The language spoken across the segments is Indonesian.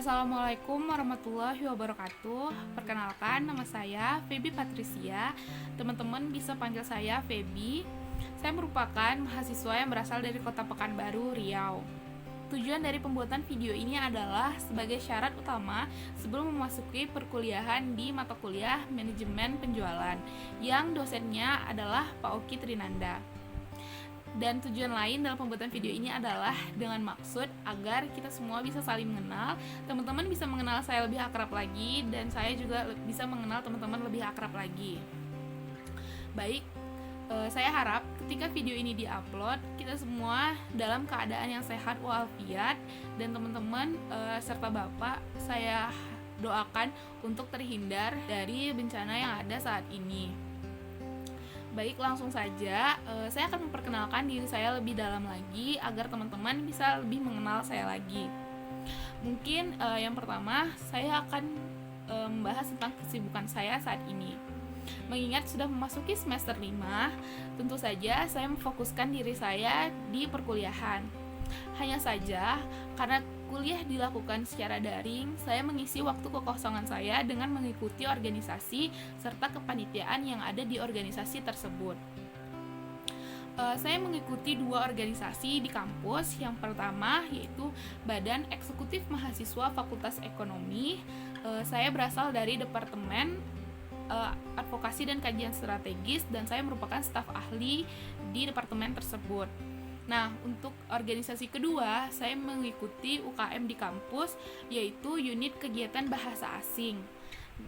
Assalamualaikum warahmatullahi wabarakatuh. Perkenalkan, nama saya Feby Patricia. Teman-teman bisa panggil saya Feby. Saya merupakan mahasiswa yang berasal dari Kota Pekanbaru, Riau. Tujuan dari pembuatan video ini adalah sebagai syarat utama sebelum memasuki perkuliahan di mata kuliah Manajemen Penjualan, yang dosennya adalah Pak Oki Trinanda. Dan tujuan lain dalam pembuatan video ini adalah dengan maksud agar kita semua bisa saling mengenal, teman-teman bisa mengenal saya lebih akrab lagi, dan saya juga bisa mengenal teman-teman lebih akrab lagi. Baik, saya harap ketika video ini diupload, kita semua dalam keadaan yang sehat walafiat, dan teman-teman serta Bapak saya doakan untuk terhindar dari bencana yang ada saat ini. Baik, langsung saja saya akan memperkenalkan diri saya lebih dalam lagi agar teman-teman bisa lebih mengenal saya lagi. Mungkin yang pertama saya akan membahas tentang kesibukan saya saat ini. Mengingat sudah memasuki semester 5, tentu saja saya memfokuskan diri saya di perkuliahan. Hanya saja, karena kuliah dilakukan secara daring, saya mengisi waktu kekosongan saya dengan mengikuti organisasi serta kepanitiaan yang ada di organisasi tersebut. Saya mengikuti 2 organisasi di kampus. Yang pertama yaitu Badan Eksekutif Mahasiswa Fakultas Ekonomi. Saya berasal dari Departemen Advokasi dan Kajian Strategis, dan saya merupakan staf ahli di departemen tersebut. Nah, untuk organisasi kedua, saya mengikuti UKM di kampus, yaitu unit kegiatan bahasa asing.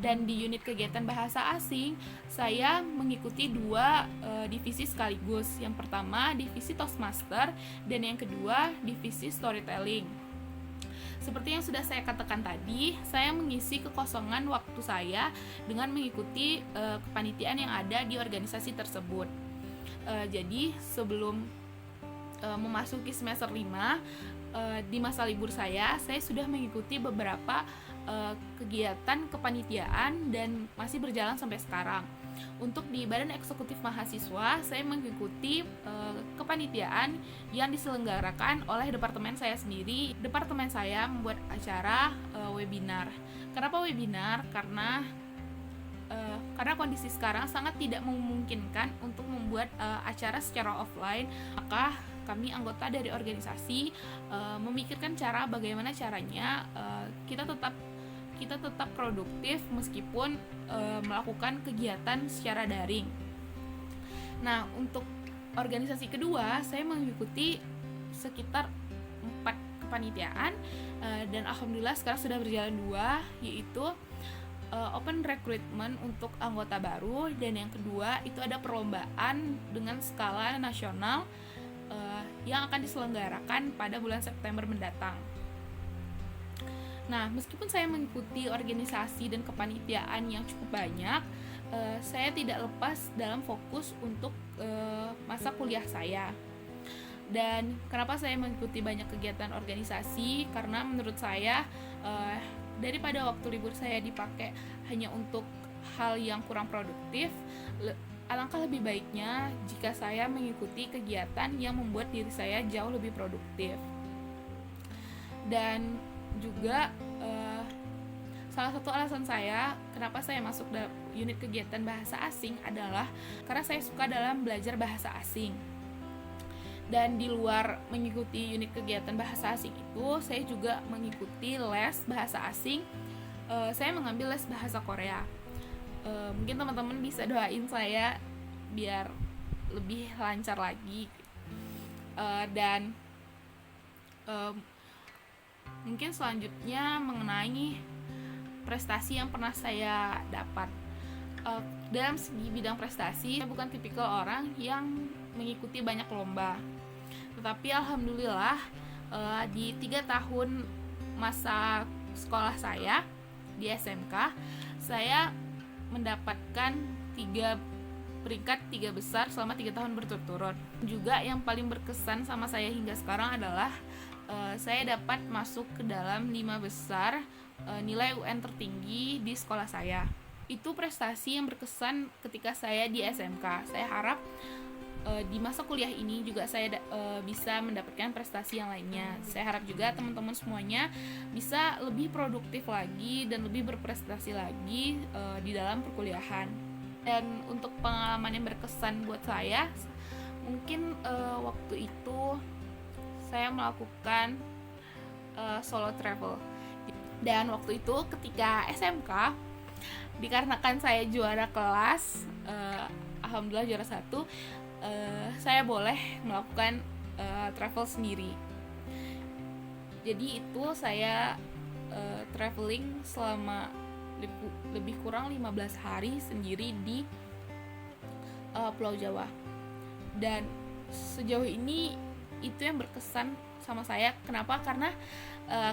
Dan di unit kegiatan bahasa asing, saya mengikuti 2 divisi sekaligus. Yang pertama, divisi Toastmaster, dan yang kedua, divisi Storytelling. Seperti yang sudah saya katakan tadi, saya mengisi kekosongan waktu saya dengan mengikuti kepanitiaan yang ada di organisasi tersebut. Jadi, sebelum memasuki semester 5, di masa libur saya sudah mengikuti beberapa kegiatan kepanitiaan dan masih berjalan sampai sekarang. Untuk di Badan Eksekutif Mahasiswa, saya mengikuti kepanitiaan yang diselenggarakan oleh departemen saya sendiri. Departemen saya membuat acara webinar. Kenapa webinar? Karena kondisi sekarang sangat tidak memungkinkan untuk membuat acara secara offline, maka kami anggota dari organisasi memikirkan cara bagaimana caranya kita tetap produktif meskipun melakukan kegiatan secara daring. Nah, untuk organisasi kedua, saya mengikuti sekitar 4 kepanitiaan dan alhamdulillah sekarang sudah berjalan 2, yaitu open recruitment untuk anggota baru, dan yang kedua itu ada perlombaan dengan skala nasional yang akan diselenggarakan pada bulan September mendatang. Nah, meskipun saya mengikuti organisasi dan kepanitiaan yang cukup banyak, saya tidak lepas dalam fokus untuk masa kuliah saya. Dan kenapa saya mengikuti banyak kegiatan organisasi? Karena menurut saya daripada waktu libur saya dipakai hanya untuk hal yang kurang produktif, alangkah lebih baiknya jika saya mengikuti kegiatan yang membuat diri saya jauh lebih produktif. Dan juga salah satu alasan saya kenapa saya masuk dalam unit kegiatan bahasa asing adalah karena saya suka dalam belajar bahasa asing. Dan di luar mengikuti unit kegiatan bahasa asing itu, saya juga mengikuti les bahasa asing. Saya mengambil les bahasa Korea. Mungkin teman-teman bisa doain saya biar lebih lancar lagi. Dan mungkin selanjutnya mengenai prestasi yang pernah saya dapat. Dalam segi bidang prestasi, saya bukan tipikal orang yang mengikuti banyak lomba. Tetapi alhamdulillah di 3 tahun masa sekolah saya di SMK, saya mendapatkan peringkat 3 besar selama 3 tahun berturut-turut. Juga yang paling berkesan sama saya hingga sekarang adalah saya dapat masuk ke dalam 5 besar nilai UN tertinggi di sekolah saya. Itu prestasi yang berkesan ketika saya di SMK. Saya harap di masa kuliah ini juga saya bisa mendapatkan prestasi yang lainnya. Saya harap juga teman-teman semuanya bisa lebih produktif lagi dan lebih berprestasi lagi di dalam perkuliahan. Dan untuk pengalaman yang berkesan buat saya, mungkin waktu itu saya melakukan solo travel. Dan waktu itu ketika SMK, dikarenakan saya juara kelas, alhamdulillah juara 1, saya boleh melakukan travel sendiri. Jadi itu saya traveling selama lebih kurang 15 hari sendiri di Pulau Jawa. Dan sejauh ini itu yang berkesan sama saya. Kenapa? Karena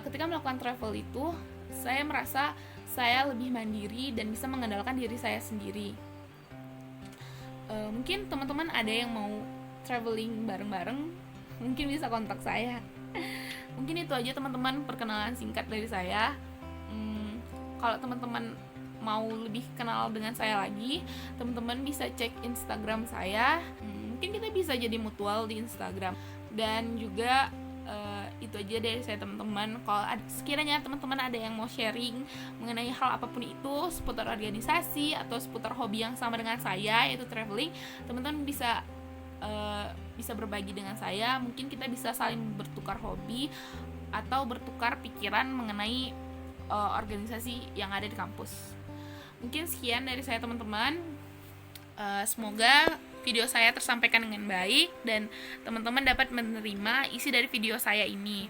ketika melakukan travel itu saya merasa saya lebih mandiri dan bisa mengandalkan diri saya sendiri. Mungkin teman-teman ada yang mau traveling bareng-bareng, mungkin bisa kontak saya. Mungkin itu aja teman-teman perkenalan singkat dari saya. Kalau teman-teman mau lebih kenal dengan saya lagi, teman-teman bisa cek Instagram saya. Mungkin kita bisa jadi mutual di Instagram. Dan juga itu aja dari saya teman-teman. Kalau sekiranya teman-teman ada yang mau sharing mengenai hal apapun itu seputar organisasi atau seputar hobi yang sama dengan saya, yaitu traveling, teman-teman bisa berbagi dengan saya. Mungkin kita bisa saling bertukar hobi atau bertukar pikiran mengenai organisasi yang ada di kampus. Mungkin sekian dari saya teman-teman. Semoga video saya tersampaikan dengan baik dan teman-teman dapat menerima isi dari video saya ini.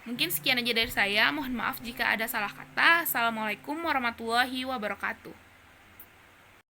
Mungkin sekian aja dari saya. Mohon maaf jika ada salah kata. Assalamualaikum warahmatullahi wabarakatuh.